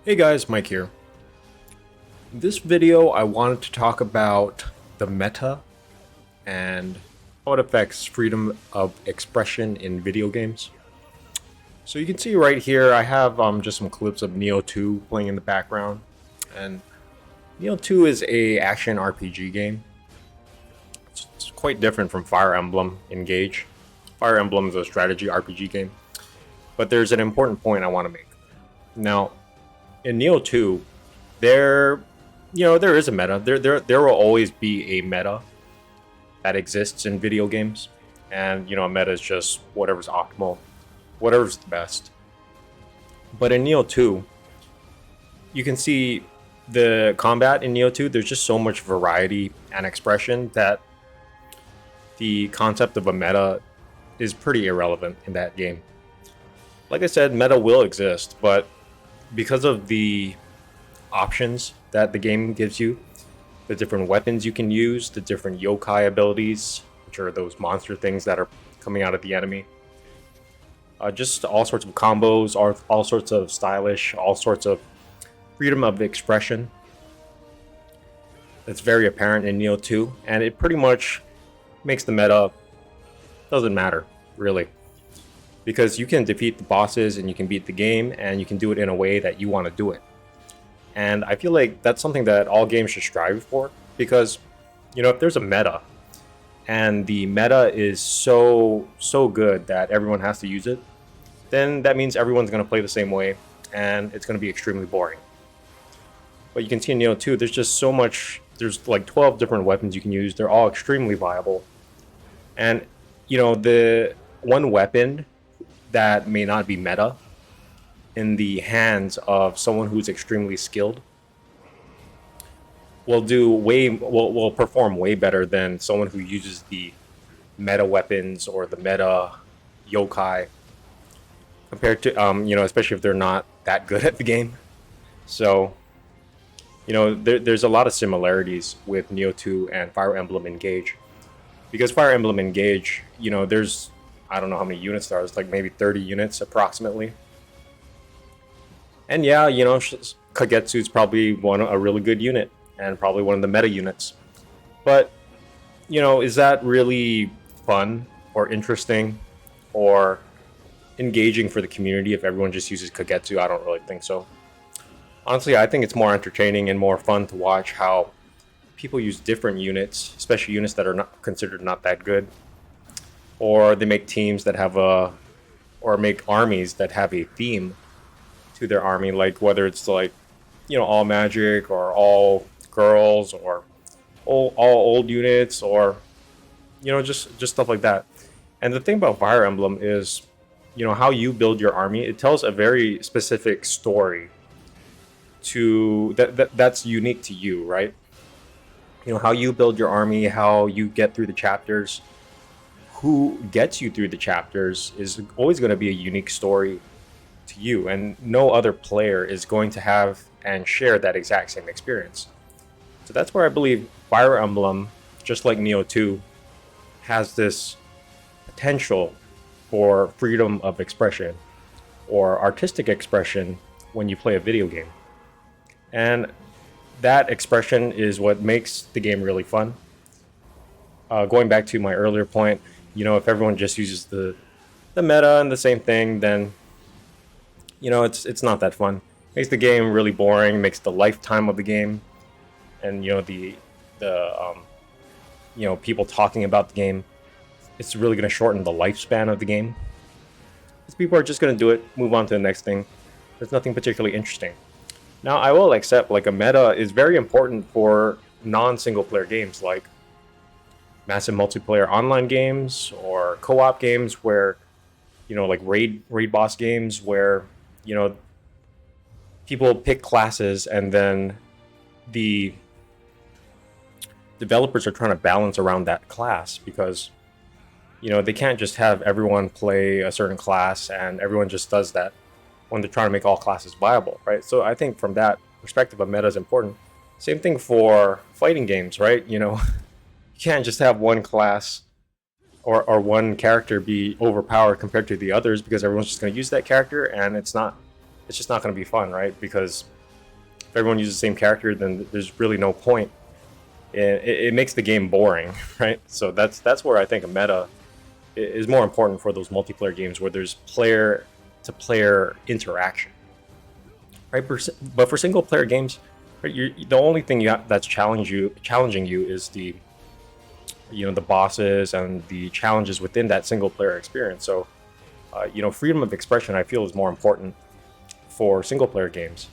Hey guys, Mike here. In this video, I wanted to talk about the meta and how it affects freedom of expression in video games. So you can see right here, I have just some clips of Nioh 2 playing in the background. And Nioh 2 is a action RPG game. It's quite different from Fire Emblem Engage. Fire Emblem is a strategy RPG game. But there's an important point I want to make. Now, in Nioh 2, there is a meta. There will always be a meta that exists in video games, and a meta is just whatever's optimal, whatever's the best. But in Nioh 2, you can see the combat in Nioh 2. There's just so much variety and expression that the concept of a meta is pretty irrelevant in that game. Like I said, meta will exist, but because of the options that the game gives you, the different weapons you can use, the different yokai abilities, which are those monster things that are coming out of the enemy, just all sorts of combos, all sorts of stylish, all sorts of freedom of expression. That's very apparent in Nioh 2, and it pretty much makes the meta doesn't matter, really. Because you can defeat the bosses and you can beat the game, and you can do it in a way that you want to do it. And I feel like that's something that all games should strive for, because if there's a meta and the meta is so good that everyone has to use it, then that means everyone's going to play the same way and it's going to be extremely boring. But you can see in Nioh 2, there's just so much. There's like 12 different weapons you can use. They're all extremely viable. And the one weapon that may not be meta in the hands of someone who's extremely skilled will perform way better than someone who uses the meta weapons or the meta yokai, compared to especially if they're not that good at the game. So there's a lot of similarities with Nioh 2 and Fire Emblem Engage, because Fire Emblem Engage, there's, I don't know how many units there are. It's like maybe 30 units approximately. And yeah, Kagetsu is probably a really good unit and probably one of the meta units. But, is that really fun or interesting or engaging for the community if everyone just uses Kagetsu? I don't really think so. Honestly, I think it's more entertaining and more fun to watch how people use different units, especially units that are not considered not that good. Or they make teams that have or make armies that have a theme to their army, like whether it's like, all magic or all girls or all old units, or, just stuff like that. And the thing about Fire Emblem is, how you build your army. It tells a very specific story that's unique to you, right? How you build your army, how you get through the chapters, who gets you through the chapters is always going to be a unique story to you, and no other player is going to have and share that exact same experience. So that's where I believe Fire Emblem, just like Nioh 2, has this potential for freedom of expression or artistic expression when you play a video game. And that expression is what makes the game really fun. Going back to my earlier point, if everyone just uses the meta and the same thing, then it's not that fun. Makes the game really boring. Makes the lifetime of the game, and the people talking about the game, it's really going to shorten the lifespan of the game. Because people are just going to do it, move on to the next thing. There's nothing particularly interesting. Now, I will accept like a meta is very important for non-single player games like massive multiplayer online games or co-op games where, like raid boss games where, people pick classes and then the developers are trying to balance around that class, because, they can't just have everyone play a certain class and everyone just does that when they're trying to make all classes viable, right? So I think from that perspective, a meta is important. Same thing for fighting games, right? You can't just have one class or one character be overpowered compared to the others, because everyone's just going to use that character, and it's just not going to be fun, right? Because if everyone uses the same character, then there's really no point. It makes the game boring, right? So that's where I think a meta is more important for those multiplayer games where there's player to player interaction, right? But for single player games, right, the only thing that's challenging you is the the bosses and the challenges within that single player experience. So freedom of expression, I feel, is more important for single player games,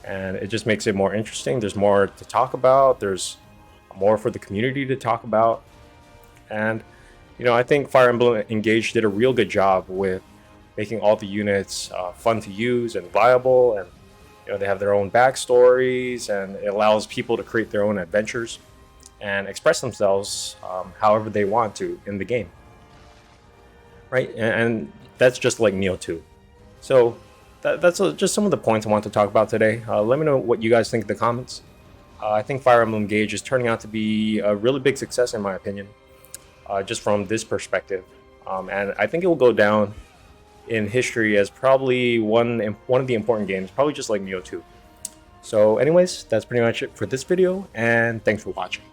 and it just makes it more interesting. There's more to talk about. There's more for the community to talk about, and I think Fire Emblem Engage did a real good job with making all the units fun to use and viable, and they have their own backstories, and it allows people to create their own adventures and express themselves however they want to in the game, right? And that's just like Neo 2. So that's just some of the points I want to talk about today. Let me know what you guys think in the comments. I think Fire Emblem Engage is turning out to be a really big success in my opinion, just from this perspective, and I think it will go down in history as probably one of the important games, probably just like Neo 2. So anyways, that's pretty much it for this video, and thanks for watching.